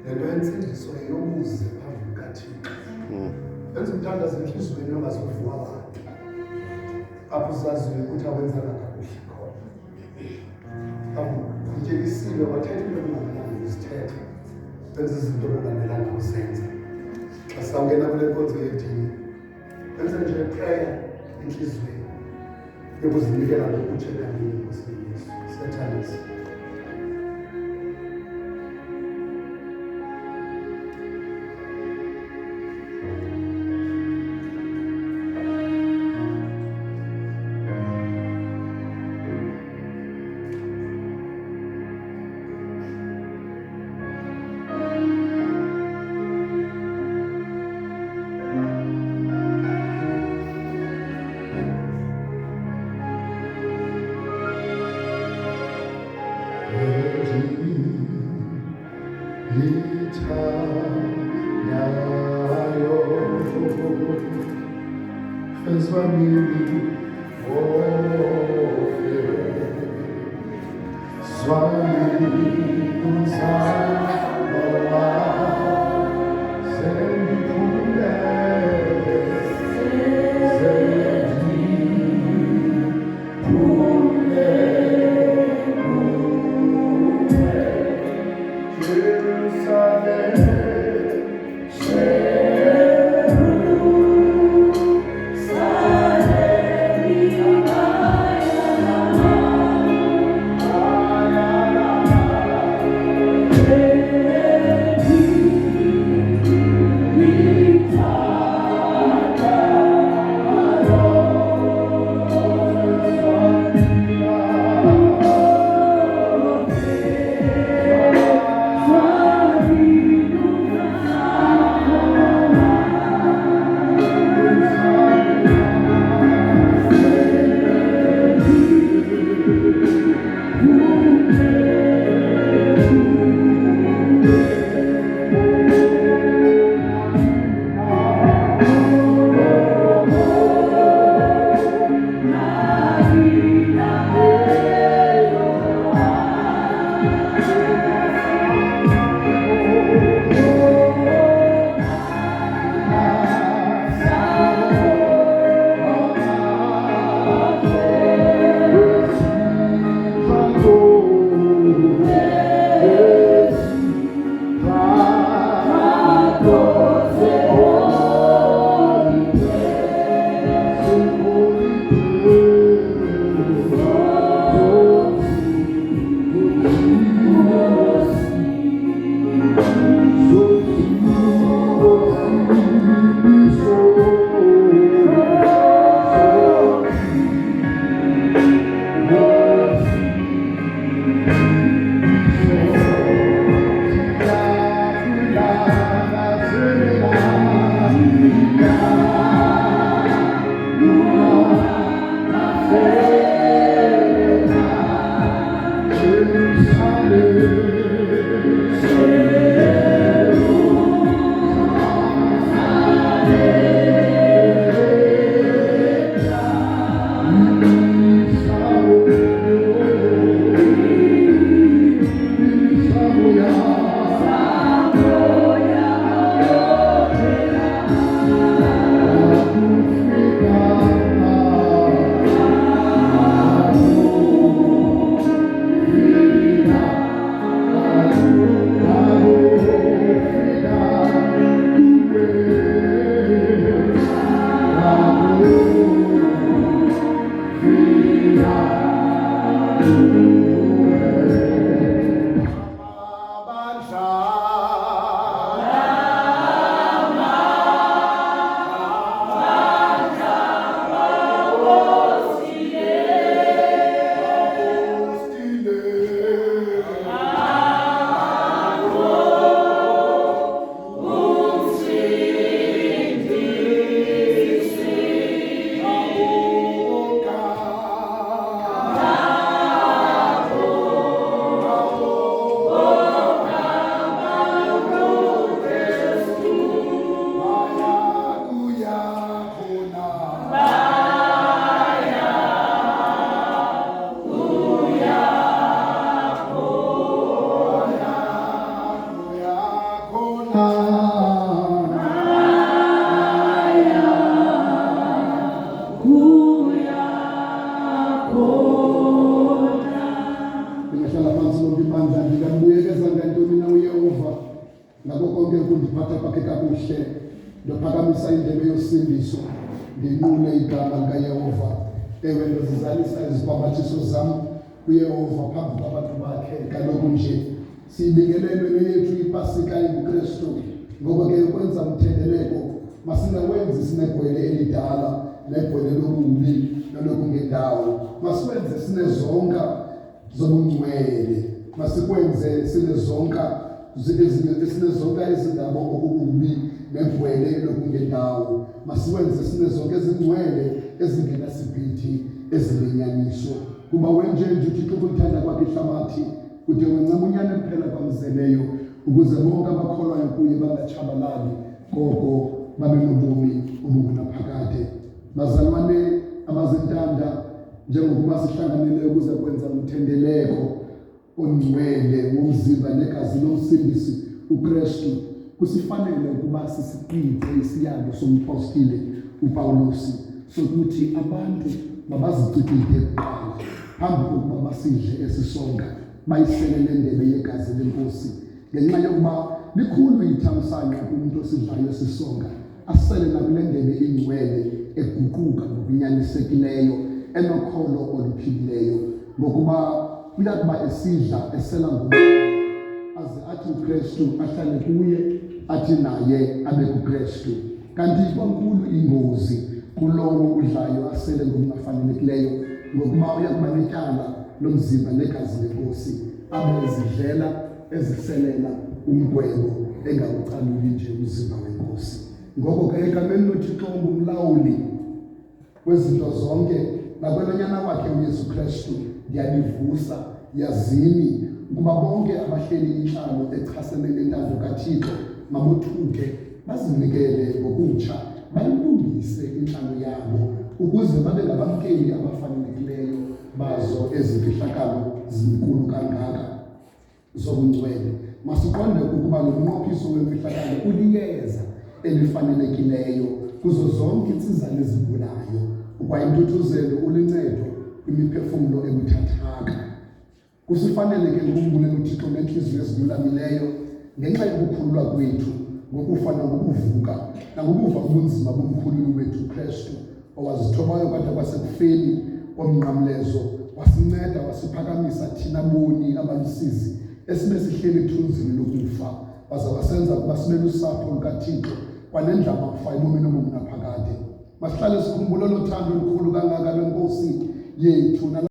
lento yensindiso yokuze phambi kukaThixo. Enza umthandazo enhliziyweni ongazovuka abantu. Apho uzaziwe ukuthi awenzanga kakuhle khona. Utyekisile wathetha into engamelanga uzithethe. Benza izinto ongamelanga uzenza. Xa sawungena kule nkonzo yedini, benza nje prayer enhliziyweni yokuzinikela ngokutshela Nkosi Yesu. Siyathandaza. phansi lonke ibandla ndingambuyekeza ngantoni na uYehova ngako konke ukundiphatha kwakhe kakuhle. Ndophakamisa indebe yosindiso ndinqule igama likaYehova. Ewe ndozizalisa izibhambathiso zam kuYehova phambi kwabantu bakhe. Kaloku nje siyibikelelwe yethu ipasika enguKristu. Ngoko ke ukwenza umthendeleko masingawenzi sinegwele elidala negwele lobubi nolokungendawo. Masiwenze sinezonka zobungcwele. Masikwenze sinezonka izindaba okububi negwele lokungendawo. Masiwenze sinezonke ezingcwele ezingenasibhithi ezilenyaniso. Kuba wenje nje uThixo ukuthanda kwakhe ihlabathi kude wencama unyane kuphela kwamzeleyo ukuze bonke abakholwayo kuye bangatshabalali koko babe nobomi obungunaphakade. Bazalwane abazintanda, njengokuba sihlanganele ukuze kwenza umthendeleko ongcwele womzimba negazi lomsindisi uKristu, kusifanele ukuba sisiqithe isiyalo sompostile uPawulos sokuthi abantu mabazicikide kuqala phambi kokuba basidle esisonka bayisele lendebe yegazi lenkosi, ngenxa yokuba likhulu ithamsanqa kumuntu osidlayo esisonka asele nakule ndebe ingcwele eguquka ngokunyanisekileyo enokholo oluphilileyo, ngokuba uyakuba esidla esela ngumoya aze athi uKristu ahlale kuye, athi naye abe kuKristu. Kanti kwankulu ingozi kulowo udlayo asele ngokungafanelekileyo, ngokuba uyakuba netyala lomzimba negazi lenkosi abe ezidlela eziselela umgwebo engawucaluli nje umzimba wenkosi. Ngoko ke egameni loThixo ongumlawuli wezinto zonke nakwelonyana wakhe uYesu Kristu ndiyalivusa yazini ukuba bonke abahleli intlalo echasene nentando kaThixo mabothuke bazinikele ngokutsha bayilungise intlalo yabo ukuze babe ngabamkeli abafanelekileyo bazo ezimfihlakalo zinkulu kangaka zobungcwele. Masiqonde ukuba lo mnqophiso wemfihlakalo uliyeza elifanelekileyo kuzo zonke insizane ezigulayo, ukwayintuthuzelo ulincedo kwimiphefumlo ebuthathaka. Kusifanele ke ukubulala uThixo ngenhliziyo ezilulamileyo ngenxa yokukhululwa kwethu ngokufa nangokuvuka nangokuva ubunzima bomkhululi wethu uKristu owazithobayo kwade kwasekufeni komnqamlezo, wasinceda wasiphakamisa thina boni abalusizi esibe sihleli ethunzini lokufa, waze wasenza ukuba sibe lusapho lukaThixo kwanendlama kufa ebomini obungunaphakade. Masihlale sikhumbula lo thando olukhulu kangaka lwenkosi yethu.